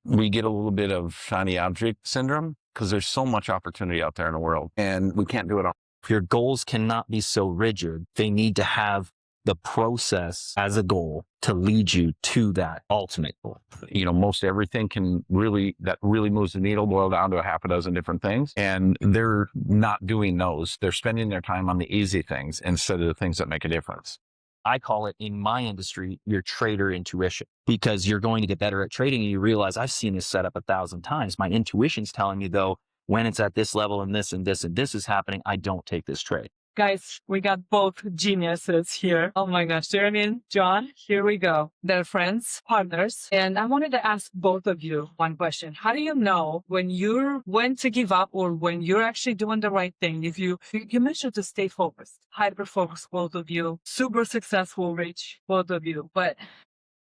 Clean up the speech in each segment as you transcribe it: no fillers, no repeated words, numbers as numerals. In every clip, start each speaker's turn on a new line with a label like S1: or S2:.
S1: we get a little bit of shiny object syndrome because there's so much opportunity out there in the world and we can't do it all.
S2: Your goals cannot be so rigid. They need to have the process as a goal to lead you to that ultimate goal.
S1: Most everything that really moves the needle boil down to a half a dozen different things. And they're not doing those. They're spending their time on the easy things instead of the things that make a difference.
S2: I call it, in my industry, your trader intuition, because you're going to get better at trading and you realize I've seen this setup 1,000 times. My intuition's telling me, though, when it's at this level and this and this and this is happening, I don't take this trade.
S3: Guys, we got both geniuses here. Oh my gosh, Jeremy and John, here we go. They're friends, partners. And I wanted to ask both of you one question. How do you know when to give up or when you're actually doing the right thing? If you mentioned to stay focused, hyper-focused, both of you, super successful, rich, both of you. But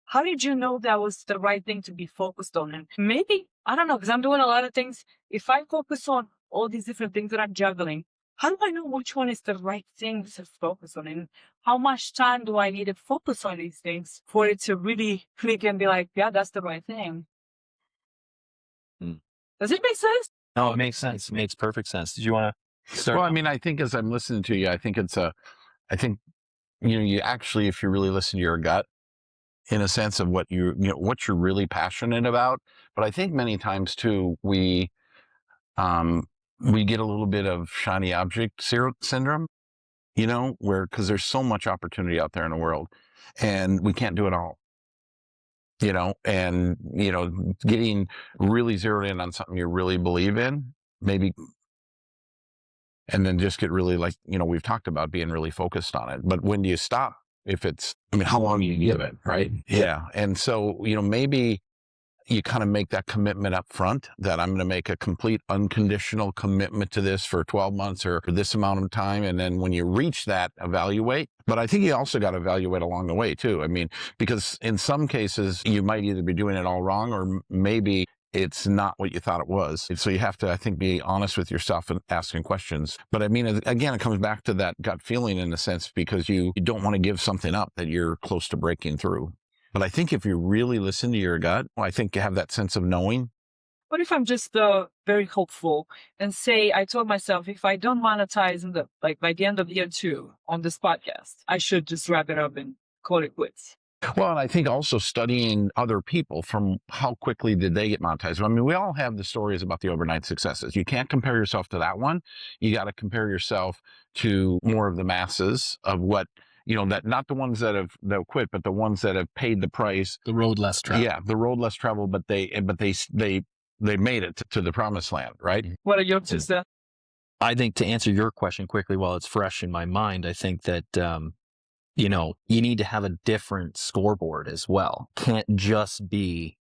S3: how did you know that was the right thing to be focused on? And maybe, I don't know, because I'm doing a lot of things. If I focus on all these different things that I'm juggling, how do I know which one is the right thing to focus on? And how much time do I need to focus on these things for it to really click and be like, yeah, that's the right thing? Does it make sense?
S2: No, it makes sense. It makes perfect sense. Did you want to start?
S1: Well, I think as I'm listening to you, I think you actually, if you really listen to your gut, in a sense of what you're really passionate about. But I think many times too, we get a little bit of shiny object syndrome, because there's so much opportunity out there in the world and we can't do it all, and, getting really zeroed in on something you really believe in, maybe, and then just get really we've talked about being really focused on it. But when do you stop? How long do you give it, right? Yeah. And so, maybe you kind of make that commitment up front that I'm going to make a complete unconditional commitment to this for 12 months or for this amount of time. And then when you reach that, evaluate. But I think you also got to evaluate along the way too. Because in some cases you might either be doing it all wrong or maybe it's not what you thought it was. So you have to, I think, be honest with yourself and asking questions. But again, it comes back to that gut feeling in a sense, because you don't want to give something up that you're close to breaking through. But I think if you really listen to your gut, I think you have that sense of knowing.
S3: What if I'm just very hopeful and say, I told myself, if I don't monetize by the end of year 2 on this podcast, I should just wrap it up and call it quits?
S1: Well, and I think also studying other people from how quickly did they get monetized. We all have the stories about the overnight successes. You can't compare yourself to that one. You got to compare yourself to more of the masses of what, that not the ones that have quit, but the ones that have paid the price.
S2: The road less traveled.
S1: Yeah, the road less traveled, but they made it to the promised land, right?
S3: What are your two cents?
S2: I think to answer your question quickly while it's fresh in my mind, I think that, you need to have a different scoreboard as well. Can't just be,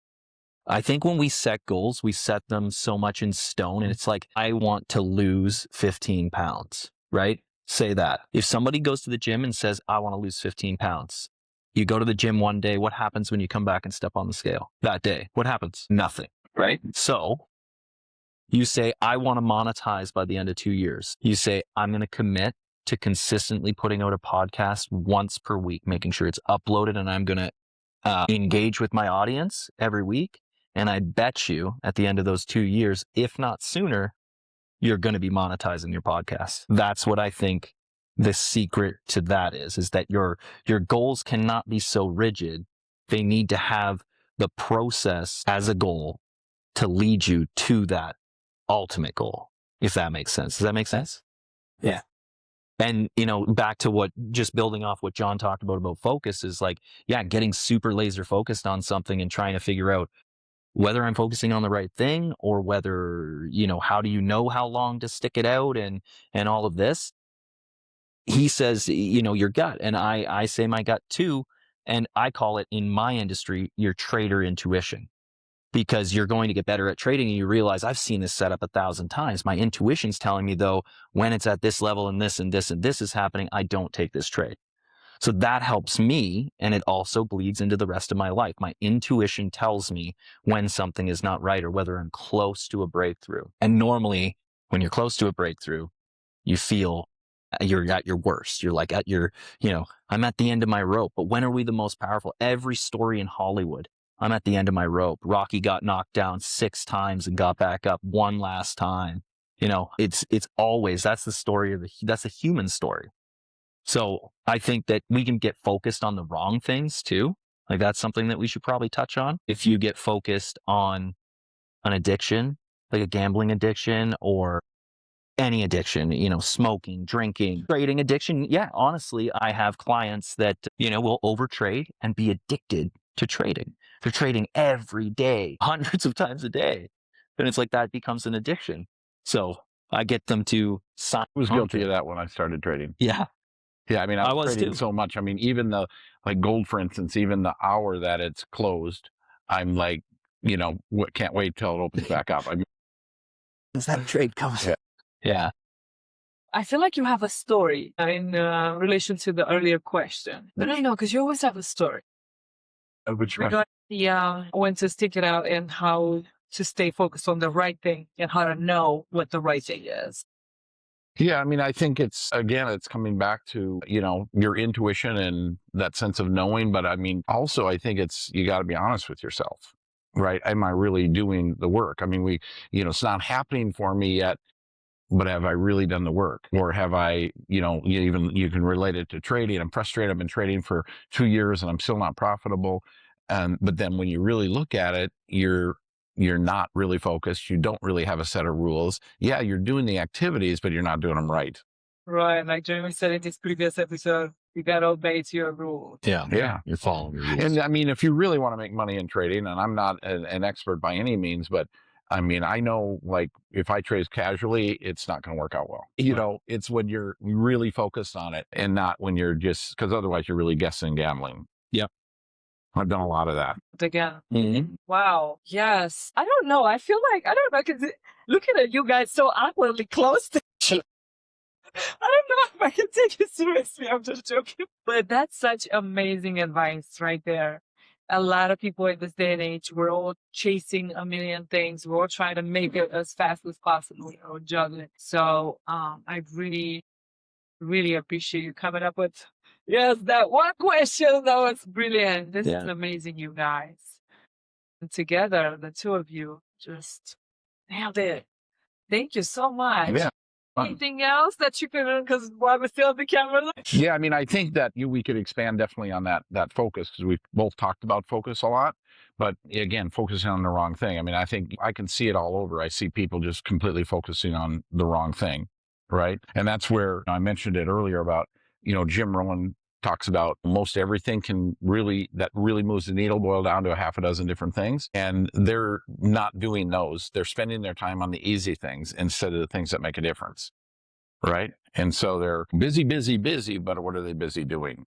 S2: I think when we set goals, we set them so much in stone and it's like, I want to lose 15 pounds, right? Say that. If somebody goes to the gym and says, I want to lose 15 pounds, you go to the gym one day, what happens when you come back and step on the scale that day? What happens? Nothing, right? So you say, I want to monetize by the end of 2 years. You say, I'm going to commit to consistently putting out a podcast once per week, making sure it's uploaded, and I'm going to engage with my audience every week. And I bet you at the end of those 2 years, if not sooner, you're going to be monetizing your podcast. That's what I think the secret to that is that your goals cannot be so rigid. They need to have the process as a goal to lead you to that ultimate goal, if that makes sense. Does that make sense? Yeah. And, back to just building off what John talked about focus is getting super laser focused on something and trying to figure out whether I'm focusing on the right thing or whether, how do you know how long to stick it out and all of this. He says, your gut. And I say my gut too. And I call it, in my industry, your trader intuition, because you're going to get better at trading and you realize I've seen this setup 1,000 times. My intuition's telling me, though, when it's at this level and this and this and this is happening, I don't take this trade. So that helps me, and it also bleeds into the rest of my life. My intuition tells me when something is not right or whether I'm close to a breakthrough. And normally, when you're close to a breakthrough, you feel you're at your worst. You're at your, I'm at the end of my rope. But when are we the most powerful? Every story in Hollywood I'm at the end of my rope. Rocky got knocked down 6 times and got back up one last time. You know, it's always, that's the story that's a human story. So I think that we can get focused on the wrong things too. Like that's something that we should probably touch on. If you get focused on an addiction, like a gambling addiction or any addiction, you know, smoking, drinking, trading addiction. Yeah, honestly, I have clients that, you know, will overtrade and be addicted to trading. They're trading every day, hundreds of times a day. And it's like that becomes an addiction. So I get them to sign.
S1: I was guilty of that when I started trading.
S2: Yeah.
S1: Yeah, I mean, I was trading
S2: too.
S1: so much. I mean, even like gold, for instance, even the hour that it's closed, I'm like, you know, can't wait till it opens back up. I mean,
S2: As that trade comes.
S1: Yeah.
S2: Yeah.
S3: I feel like you have a story in relation to the earlier question. But I know, because you always have a story.
S1: which one?
S3: Regarding when to stick it out and how to stay focused on the right thing and how to know what the right thing is.
S1: Yeah, I mean, I think it's coming back to, you know, your intuition and that sense of knowing. But I mean, also, I think you got to be honest with yourself, right? Am I really doing the work? I mean, it's not happening for me yet, but have I really done the work? Or have I, you know, you can relate it to trading. I'm frustrated. I've been trading for 2 years and I'm still not profitable. But then when you really look at it, you're not really focused. You don't really have a set of rules. Yeah, you're doing the activities, but you're not doing them right.
S3: Right. Like Jeremy said in this previous episode, you got to obey to your rules.
S2: Yeah.
S1: Yeah.
S2: You're following your rules.
S1: And I mean, if you really want to make money in trading, and I'm not an expert by any means, but I mean, I know like if I trade casually, it's not going to work out well. You know, it's when you're really focused on it and not when you're just, because otherwise you're really guessing and gambling.
S2: Yep.
S1: I've done a lot of that.
S3: Again.
S2: Mm-hmm.
S3: Wow. Yes. I don't know. I feel like, I don't know, because looking at you guys so awkwardly close to I don't know if I can take you seriously. I'm just joking. But that's such amazing advice right there. A lot of people in this day and age, we're all chasing a million things. We're all trying to make it as fast as possible or juggling. So I really, really appreciate you coming up with, yes, that one question. That was brilliant. This is amazing, you guys. And together, the two of you just nailed it. Thank you so much.
S1: Yeah.
S3: Anything else that you could, because while we're still on the camera?
S1: Yeah, I mean, I think that we could expand definitely on that focus, because we've both talked about focus a lot, but again, focusing on the wrong thing. I mean, I think I can see it all over. I see people just completely focusing on the wrong thing, right? And that's where I mentioned it earlier about, you know, Jim Rohn talks about most everything that really moves the needle boil down to a half a dozen different things. And they're not doing those. They're spending their time on the easy things instead of the things that make a difference. Right. And so they're busy, but what are they busy doing?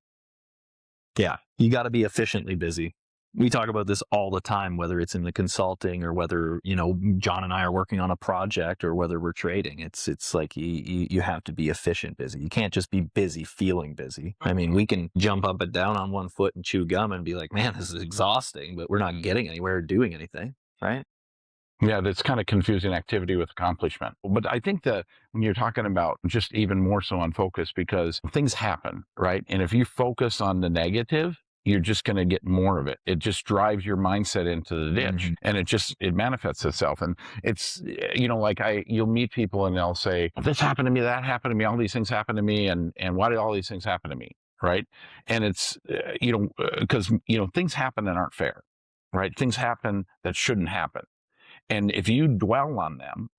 S2: Yeah. You got to be efficiently busy. We talk about this all the time, whether it's in the consulting or whether, you know, John and I are working on a project or whether we're trading. It's like you have to be efficient busy. You can't just be busy feeling busy. I mean, we can jump up and down on one foot and chew gum and be like, man, this is exhausting, but we're not getting anywhere or doing anything. Right.
S1: Yeah, that's kind of confusing activity with accomplishment. But I think that when you're talking about just even more so on focus, because things happen, right? And if you focus on the negative, you're just going to get more of it. It just drives your mindset into the ditch, and it manifests itself. And it's, you know, like you'll meet people and they'll say, this happened to me, that happened to me, all these things happened to me. And why did all these things happen to me? Right. And it's, you know, because, you know, things happen that aren't fair, right? Things happen that shouldn't happen. And if you dwell on them,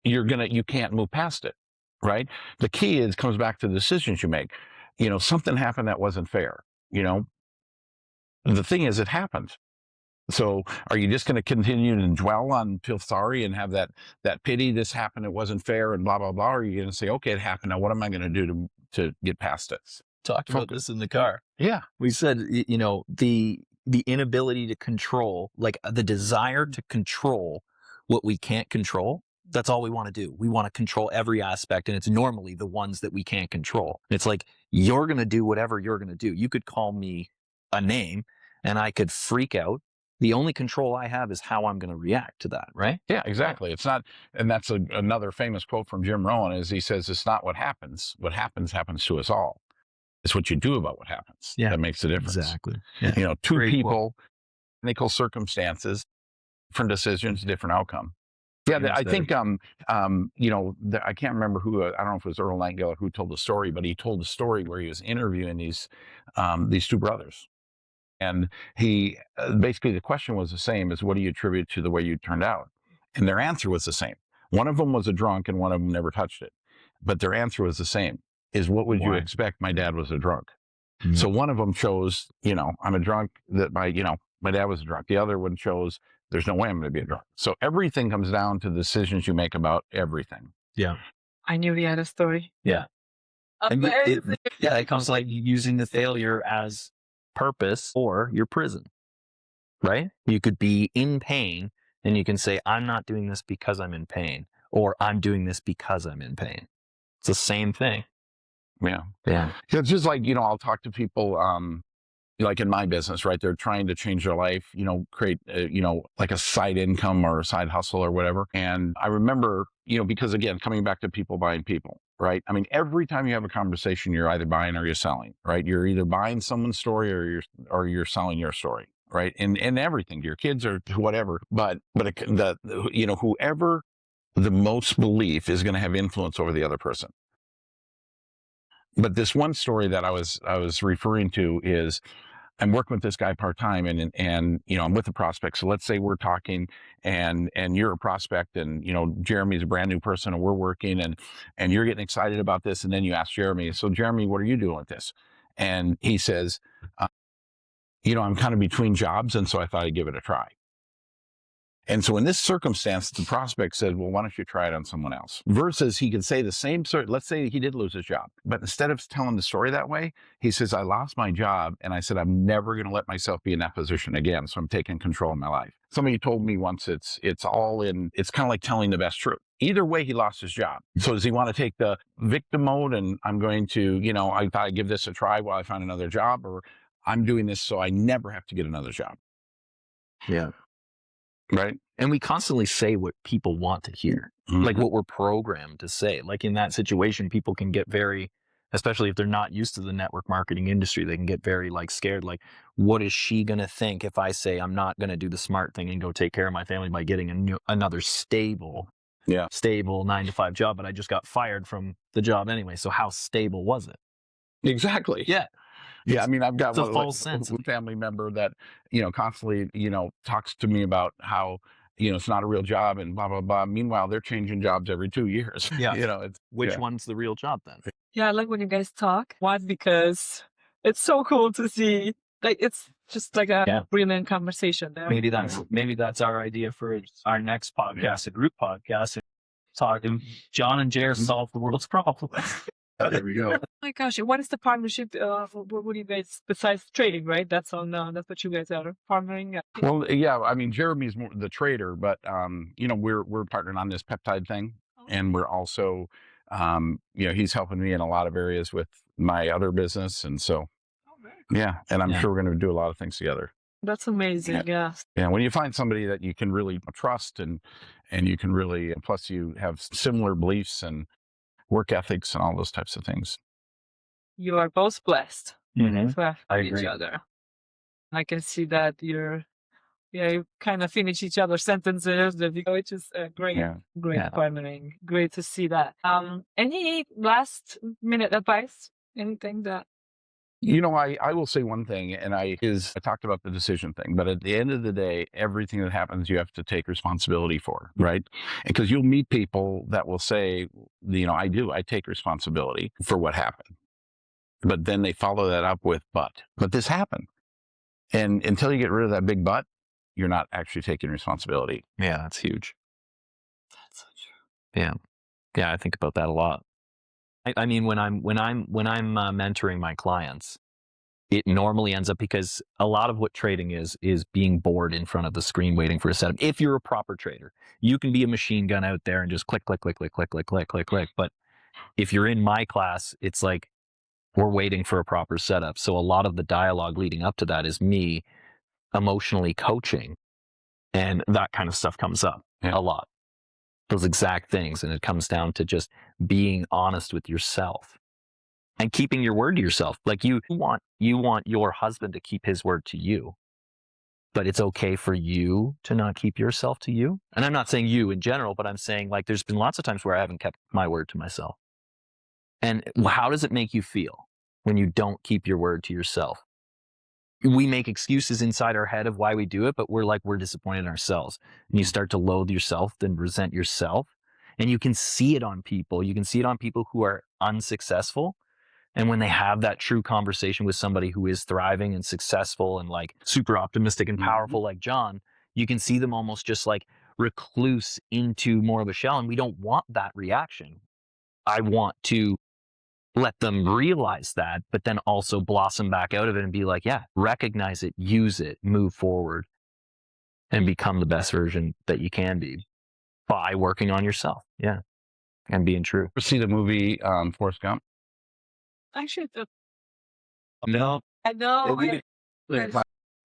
S1: you can't move past it, right? The key comes back to the decisions you make. You know, something happened that wasn't fair, you know? The thing is, it happened. So are you just going to continue to dwell on, feel sorry and have that pity, this happened, it wasn't fair and blah, blah, blah? Or are you going to say, okay, it happened. Now what am I going to do to get past it?
S2: Talked about this in the car.
S1: Yeah.
S2: We said, you know, the inability to control, like the desire to control what we can't control. That's all we want to do. We want to control every aspect. And it's normally the ones that we can't control. It's like, you're going to do whatever you're going to do. You could call me a name and I could freak out. The only control I have is how I'm going to react to that. Right?
S1: Yeah, exactly. It's not, and that's another famous quote from Jim Rohn is he says, it's not what happens. What happens to us all. It's what you do about what happens that makes the difference.
S2: Exactly. Yeah.
S1: You know, two
S2: Great
S1: people
S2: quote.
S1: Technical circumstances, different decisions, different outcome. Yeah, I think I can't remember who. I don't know if it was Earl Nightingale who told the story, but he told the story where he was interviewing these two brothers, and he basically the question was the same as what do you attribute to the way you turned out, and their answer was the same. One of them was a drunk, and one of them never touched it, but their answer was the same: is what would you expect? My dad was a drunk. Mm-hmm. So one of them chose, I'm a drunk. That my dad was a drunk. The other one chose, there's no way I'm going to be a drunk. So everything comes down to the decisions you make about everything.
S2: Yeah.
S3: I knew he had a story.
S2: Yeah. It comes like using the failure as purpose or your prison, right? You could be in pain and you can say, I'm not doing this because I'm in pain, or I'm doing this because I'm in pain. It's the same thing.
S1: Yeah.
S2: Yeah.
S1: It's just like, I'll talk to people, like in my business, right? They're trying to change their life, create, like a side income or a side hustle or whatever. And I remember, because again, coming back to people buying people, right? I mean, every time you have a conversation, you're either buying or you're selling, right? You're either buying someone's story or you're selling your story, right? And everything, your kids or whatever. But whoever the most belief is going to have influence over the other person. But this one story that I was referring to is, I'm working with this guy part-time and I'm with a prospect. So let's say we're talking and you're a prospect and, Jeremy's a brand new person and we're working and you're getting excited about this. And then you ask Jeremy, so Jeremy, what are you doing with this? And he says, I'm kind of between jobs. And so I thought I'd give it a try. And so in this circumstance, the prospect said, well, why don't you try it on someone else? Versus he could say the same story. Let's say he did lose his job. But instead of telling the story that way, he says, I lost my job. And I said, I'm never going to let myself be in that position again. So I'm taking control of my life. Somebody told me once it's kind of like telling the best truth. Either way, he lost his job. So does he want to take the victim mode and I'm going to, I thought I'd give this a try while I find another job, or I'm doing this so I never have to get another job?
S2: Yeah.
S1: Right.
S2: And we constantly say what people want to hear, like what we're programmed to say. Like in that situation, people can get very, especially if they're not used to the network marketing industry, they can get very scared. Like, what is she going to think if I say I'm not going to do the smart thing and go take care of my family by getting another stable 9-to-5 job, but I just got fired from the job anyway. So how stable was it?
S1: Exactly.
S2: Yeah.
S1: Yeah, I mean, I've got
S2: a false sense.
S1: A family member that, constantly, talks to me about how, it's not a real job and blah, blah, blah. Meanwhile, they're changing jobs every 2 years.
S2: Yeah. Which one's the real job then?
S3: Yeah, I like when you guys talk. One, because it's so cool to see. Like, it's just like a brilliant conversation there.
S2: Maybe that's our idea for our next podcast, a group podcast. Talking John and Jer solve the world's problems.
S1: There we go.
S3: Oh my gosh, what is the partnership? What do you guys, besides trading, right? That's that's what you guys are partnering.
S1: Well, yeah, I mean, Jeremy's more the trader, but we're partnering on this peptide thing, and we're also, he's helping me in a lot of areas with my other business, and so and I'm sure we're going to do a lot of things together.
S3: That's amazing. Yeah.
S1: When you find somebody that you can really trust and you can really, plus you have similar beliefs and work ethics and all those types of things. You
S3: are both blessed to have
S2: each
S3: other. I can see that you kind of finish each other's sentences, which is great partnering. Great to see that. Any last minute advice? Anything that?
S1: I will say one thing, and I talked about the decision thing, but at the end of the day, everything that happens, you have to take responsibility for, right? Because you'll meet people that will say, I take responsibility for what happened. But then they follow that up with, but this happened. And until you get rid of that big but, you're not actually taking responsibility.
S2: Yeah, that's huge. That's so true. Yeah. Yeah, I think about that a lot. I mean, when I'm mentoring my clients, it normally ends up, because a lot of what trading is being bored in front of the screen waiting for a setup. If you're a proper trader, you can be a machine gun out there and just click, click, click, click, click, click, click, click, click. But if you're in my class, it's like we're waiting for a proper setup. So a lot of the dialogue leading up to that is me emotionally coaching, and that kind of stuff comes up a lot. Those exact things. And it comes down to just being honest with yourself and keeping your word to yourself. Like you want your husband to keep his word to you. but it's okay for you to not keep yourself to you. And I'm not saying you in general, but I'm saying like there's been lots of times where I haven't kept my word to myself. And how does it make you feel when you don't keep your word to yourself? We make excuses inside our head of why we do it, but we're disappointed in ourselves. And you start to loathe yourself, then resent yourself. And you can see it on people. You can see it on people who are unsuccessful. And when they have that true conversation with somebody who is thriving and successful and like super optimistic and powerful, like John, you can see them almost just like recluse into more of a shell. And we don't want that reaction. I want to let them realize that, but then also blossom back out of it and be like, yeah, recognize it, use it, move forward, and become the best version that you can be by working on yourself. Yeah. And being true.
S1: Ever see the movie Forrest Gump?
S3: Actually,
S4: No.
S3: I know.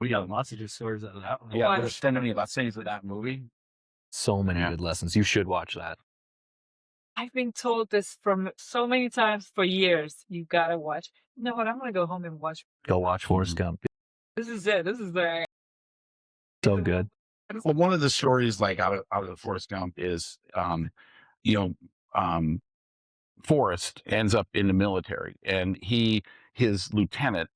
S4: We got lots of good stories out of that one.
S3: Yeah,
S4: There's so many lessons with that movie.
S2: So many
S1: Yeah.
S2: good lessons. You should watch that.
S3: I've been told this from so many times for years. You gotta watch. You know what? I'm gonna go home and watch.
S2: Go watch Forrest Gump.
S3: This is it. This is the.
S2: So good.
S1: Well, one of the stories like out of Forrest Gump is, you know, Forrest ends up in the military, and his Lieutenant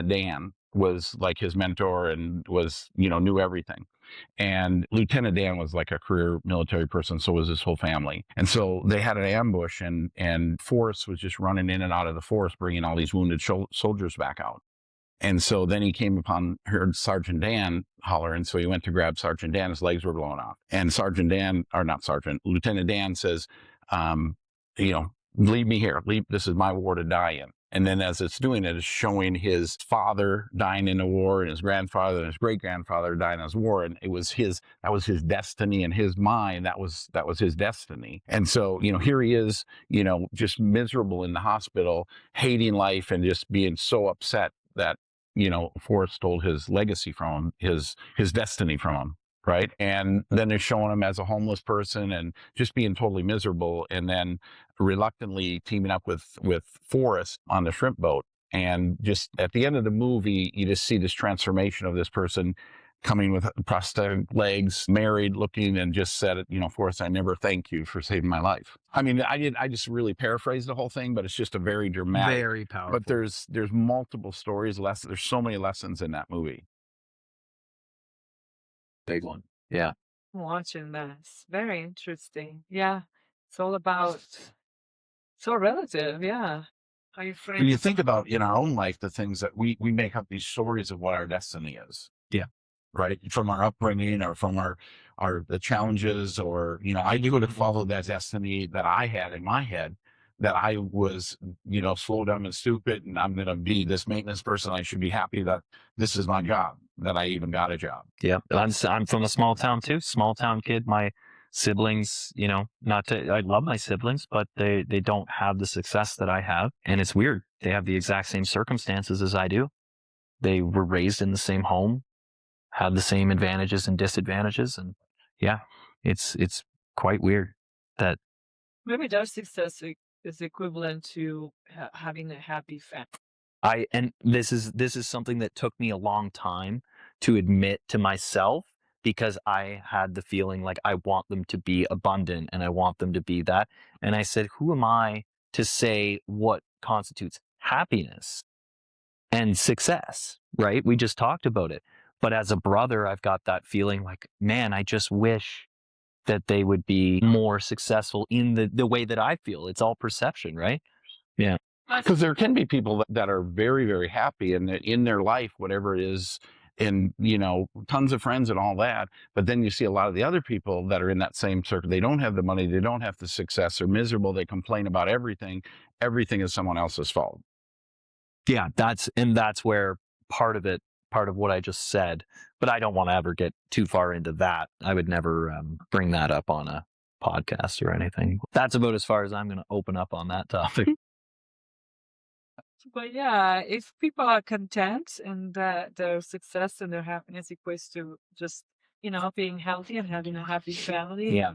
S1: Dan, was like his mentor and was, knew everything. And Lieutenant Dan was like a career military person, so was his whole family. And so they had an ambush, and Forrest was just running in and out of the forest, bringing all these wounded soldiers back out. And so then he heard Sergeant Dan holler, and so he went to grab Sergeant Dan. His legs were blown off. And Lieutenant Dan says, leave me here. This is my war to die in. And then as it's doing it, it's showing his father dying in the war, and his grandfather and his great-grandfather dying in the war. And that was his destiny in his mind. That was his destiny. And so, here he is, just miserable in the hospital, hating life and just being so upset that, Forrest stole his legacy from him, his destiny from him. Right. And then they're showing him as a homeless person and just being totally miserable. And then reluctantly teaming up with Forrest on the shrimp boat. And just at the end of the movie, you just see this transformation of this person coming with prosthetic legs, married looking, and just said, Forrest, I never thank you for saving my life. I mean, I just really paraphrased the whole thing, but it's just a very dramatic,
S2: very powerful.
S1: But there's multiple stories, there's so many lessons in that movie.
S2: Big one. Yeah.
S3: Watching this. Very interesting. Yeah. It's all about so relative. Yeah. How you frame
S1: When you think about in our own life, the things that we make up these stories of what our destiny is.
S2: Yeah.
S1: Right. From our upbringing or from the challenges, or, I knew to follow that destiny that I had in my head, that I was, slow, dumb, and stupid, and I'm going to be this maintenance person. I should be happy that this is my job, that I even got a job.
S2: Yeah. I'm from a small town too, small town kid. My siblings, I love my siblings, but they don't have the success that I have. And it's weird. They have the exact same circumstances as I do. They were raised in the same home, had the same advantages and disadvantages. And yeah, it's quite weird that
S3: maybe their success is equivalent to having a happy family.
S2: And this is something that took me a long time to admit to myself, because I had the feeling like I want them to be abundant and I want them to be that. And I said, who am I to say what constitutes happiness and success, right? We just talked about it. But as a brother, I've got that feeling like, man, I just wish that they would be more successful in the way that I feel. It's all perception, right? Yeah.
S1: Because there can be people that are very, very happy in their life, whatever it is, and, tons of friends and all that. But then you see a lot of the other people that are in that same circle. They don't have the money. They don't have the success. They're miserable. They complain about everything. Everything is someone else's fault.
S2: Yeah, that's where part of what I just said, but I don't want to ever get too far into that. I would never bring that up on a podcast or anything. That's about as far as I'm going to open up on that topic.
S3: But yeah, if people are content and that their success and their happiness equates to just, being healthy and having a happy family,
S2: Yeah.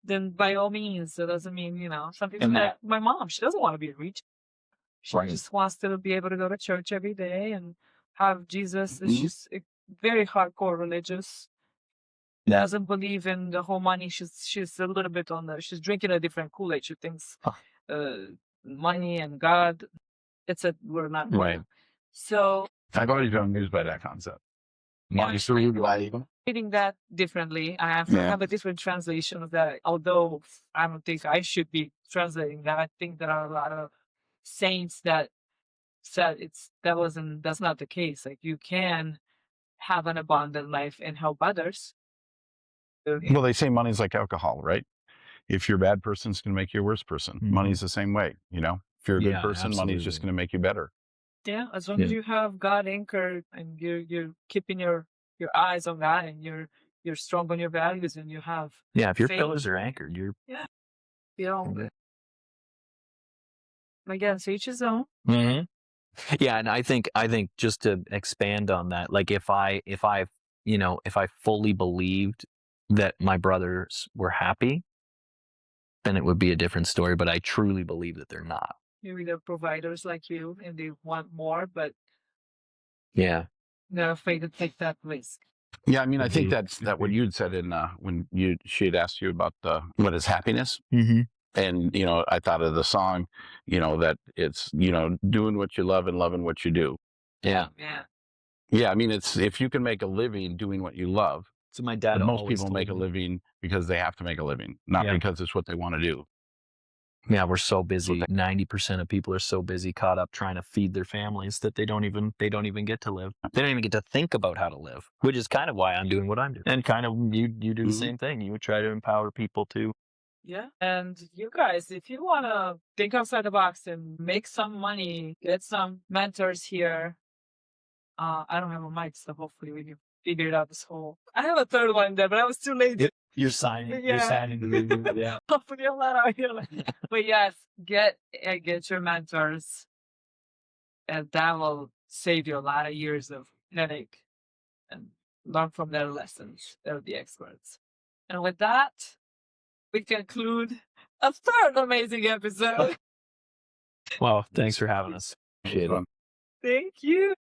S3: then by all means, it doesn't mean, some people like my mom, she doesn't want to be rich. She
S2: Right.
S3: just wants to be able to go to church every day and have Jesus.
S1: Mhm.
S3: She's very hardcore religious. Doesn't believe in the whole money. She's a little bit on the. She's drinking a different Kool-Aid. She thinks money and God. It's a we're not
S1: Right.
S3: one. So
S1: I've always been amused by that concept.
S3: Yeah.
S1: Money
S3: reading that differently. I
S1: Yeah.
S3: have a different translation of that. Although I don't think I should be translating that. I think there are a lot of saints that said that's not the case. Like you can have an abundant life and help others.
S1: Well, they say money's like alcohol, right? If you're a bad person, it's going to make you a worse person.
S2: Mhm.
S1: Money's the same way, you know? If you're a good
S2: Yeah,
S1: person, money's just
S2: absolutely.
S1: going to make you better.
S3: Yeah, as long as
S2: Yeah.
S3: you have God anchored and you're keeping your eyes on that and you're strong on your values and you have
S2: Yeah, if your
S3: faith.
S2: pillars are anchored, you're.
S3: You know, again, to each his own.
S2: Mhm. Yeah, and I think just to expand on that, like if I fully believed that my brothers were happy, then it would be a different story. But I truly believe that they're not.
S3: Maybe they're providers like you and they want more, but
S2: Yeah.
S3: they're afraid to take that risk.
S1: Yeah, I mean, I think
S2: Mhm.
S1: that's what you'd said in when she had asked you about what is happiness,
S2: Mm-hmm.
S1: and I thought of the song, that it's doing what you love and loving what you do.
S2: Yeah.
S3: Yeah.
S1: Yeah, I mean, it's if you can make a living doing what you love.
S2: So my dad.
S1: But most
S2: always
S1: people make a
S2: told me.
S1: living because they have to make a living, not
S2: Yeah.
S1: because it's what they want to do.
S2: Yeah, we're so busy.
S1: they-
S2: 90% of people are so busy, caught up trying to feed their families that they don't even get to live. They don't even get to think about how to live, which is kind of why I'm doing what I'm doing. And kind of you do the
S1: Mhm.
S2: same thing. You would try to empower people to.
S3: Yeah. And you guys, if you want to think outside the box and make some money, get some mentors here. I don't have a mic, so hopefully we can figure it out this whole. I have a third one there, but I was too lazy.
S2: You're signing.
S3: Yeah.
S2: You're signing. Yeah.
S3: Hopefully I'm not out here. But yes, get your mentors, and that will save you a lot of years of headache and learn from their lessons. They're the experts. And with that, we conclude a third amazing episode.
S2: Well, thanks for having us.
S1: Appreciate it.
S3: Thank you.